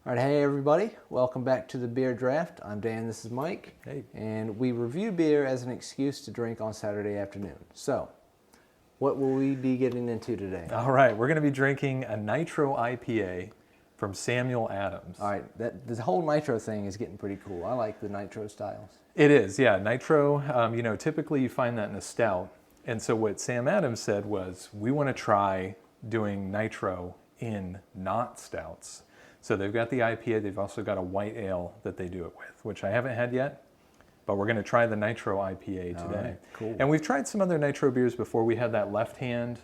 All right, hey everybody, welcome back to the Beer Draft. I'm Dan, this is Mike. Hey. And we review beer as an excuse to drink on Saturday afternoon. So, what will we be getting into today? All right, we're going to be drinking a Nitro IPA from Samuel Adams. All right, this whole Nitro thing is getting pretty cool. I like the Nitro styles. It is, yeah. Nitro, typically you find that in a stout. And so what Sam Adams said was, we want to try doing Nitro in not stouts. So they've got the IPA, they've also got a white ale that they do it with, which I haven't had yet, but we're going to try the Nitro IPA today. Right, cool. And we've tried some other Nitro beers before. We had that Left Hand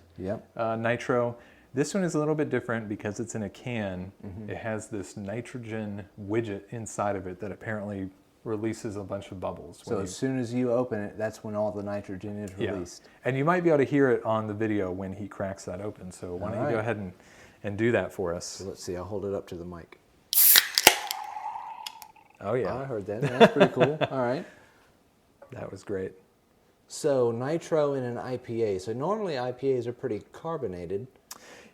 Nitro. This one is a little bit different because it's in a can. Mm-hmm. It has this nitrogen widget inside of it that apparently releases a bunch of bubbles. So as soon as you open it, that's when all the nitrogen is released. Yeah. And you might be able to hear it on the video when he cracks that open. So why don't you go ahead and do that for us. So let's see, I'll hold it up to the mic. Oh yeah. I heard that. That's pretty cool. All right. That was great. So Nitro in an IPA. So normally IPAs are pretty carbonated.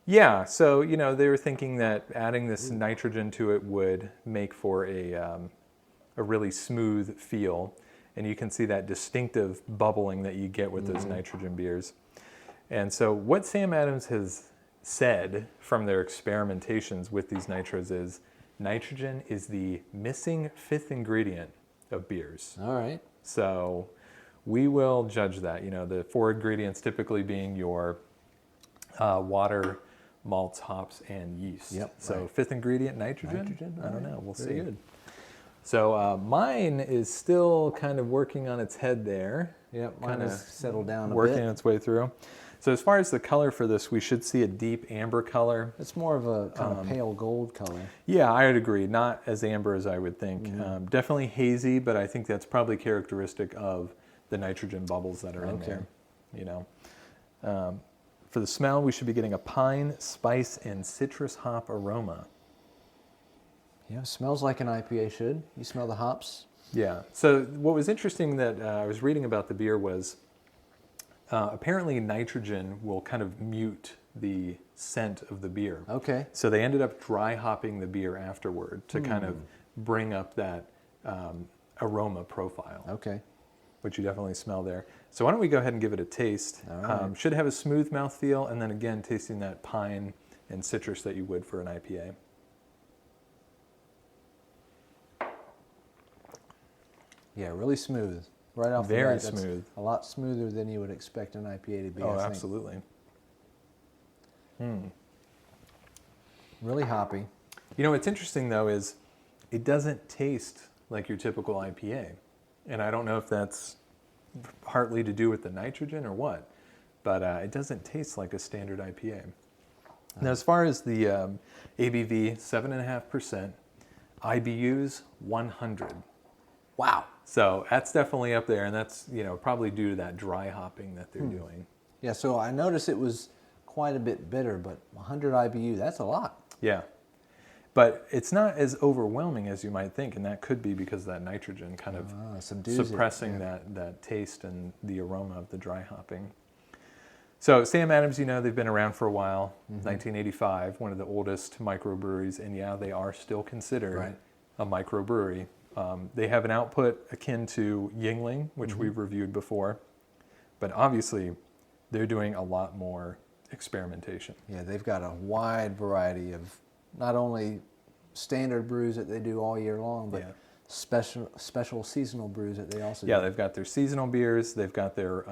Yeah, so they were thinking that adding this nitrogen to it would make for a really smooth feel. And you can see that distinctive bubbling that you get with those nitrogen beers. And so what Sam Adams has said from their experimentations with these nitros is nitrogen is the missing fifth ingredient of beers. All right. So we will judge that. The four ingredients typically being your water, malts, hops, and yeast. Yep. So fifth ingredient, nitrogen? I don't know. We'll see. Good. So mine is still kind of working on its head there. Yep, mine has settled down a bit. Working its way through. So as far as the color for this, we should see a deep amber color. It's more of a kind of pale gold color. Yeah, I would agree. Not as amber as I would think. Definitely hazy, but I think that's probably characteristic of the nitrogen bubbles that are in there. For the smell, we should be getting a pine, spice, and citrus hop aroma. Yeah, smells like an IPA should. You smell the hops? Yeah. So what was interesting that I was reading about the beer was apparently nitrogen will kind of mute the scent of the beer. Okay. So they ended up dry hopping the beer afterward to kind of bring up that aroma profile. Okay. Which you definitely smell there. So why don't we go ahead and give it a taste. All right. Should have a smooth mouthfeel, and then again tasting that pine and citrus that you would for an IPA. Yeah, really smooth. Right off the bat. Very smooth. A lot smoother than you would expect an IPA to be. Oh, I think. absolutely. Really hoppy. What's interesting though is it doesn't taste like your typical IPA. And I don't know if that's partly to do with the nitrogen or what, but it doesn't taste like a standard IPA. Now, as far as the ABV, 7.5%, IBUs, 100. Wow. So that's definitely up there, and that's probably due to that dry hopping that they're doing. Yeah, so I noticed it was quite a bit bitter, but 100 IBU, that's a lot. Yeah. But it's not as overwhelming as you might think, and that could be because of that nitrogen kind of suppressing that taste and the aroma of the dry hopping. So Sam Adams, they've been around for a while, 1985, one of the oldest microbreweries, and they are still considered a microbrewery. They have an output akin to Yingling, which we've reviewed before, but obviously they're doing a lot more experimentation. Yeah, they've got a wide variety of not only standard brews that they do all year long, but special seasonal brews that they also do. Yeah, they've got their seasonal beers, they've got their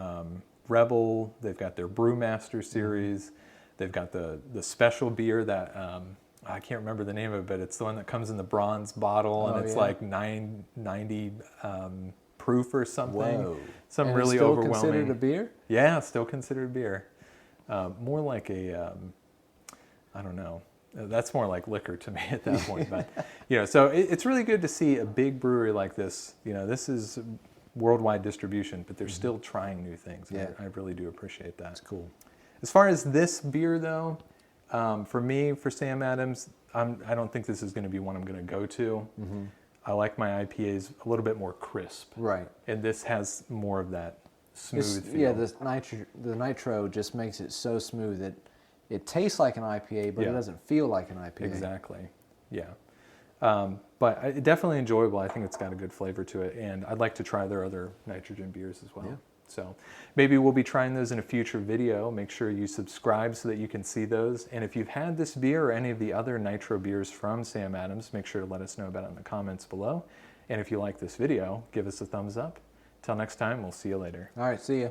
Rebel, they've got their Brewmaster series, they've got the special beer that I can't remember the name of it, but it's the one that comes in the bronze bottle and it's like 990 proof or something. Whoa. Some and really it's still overwhelming. Considered a beer? Yeah, it's still considered beer. More like a, I don't know. That's more like liquor to me at that point. But so it's really good to see a big brewery like this. This is worldwide distribution, but they're still trying new things. Yeah. I really do appreciate that. That's cool. As far as this beer, though, for me, for Sam Adams, I don't think this is going to be one I'm going to go to. I like my IPAs a little bit more crisp. Right. And this has more of that smooth feel. Yeah, the nitro just makes it so smooth that it tastes like an IPA, but it doesn't feel like an IPA. Exactly. Yeah. But definitely enjoyable. I think it's got a good flavor to it, and I'd like to try their other nitrogen beers as well. Yeah. So maybe we'll be trying those in a future video. Make sure you subscribe so that you can see those. And if you've had this beer or any of the other nitro beers from Sam Adams, make sure to let us know about it in the comments below. And if you like this video, give us a thumbs up. Till next time, we'll see you later. All right, see ya.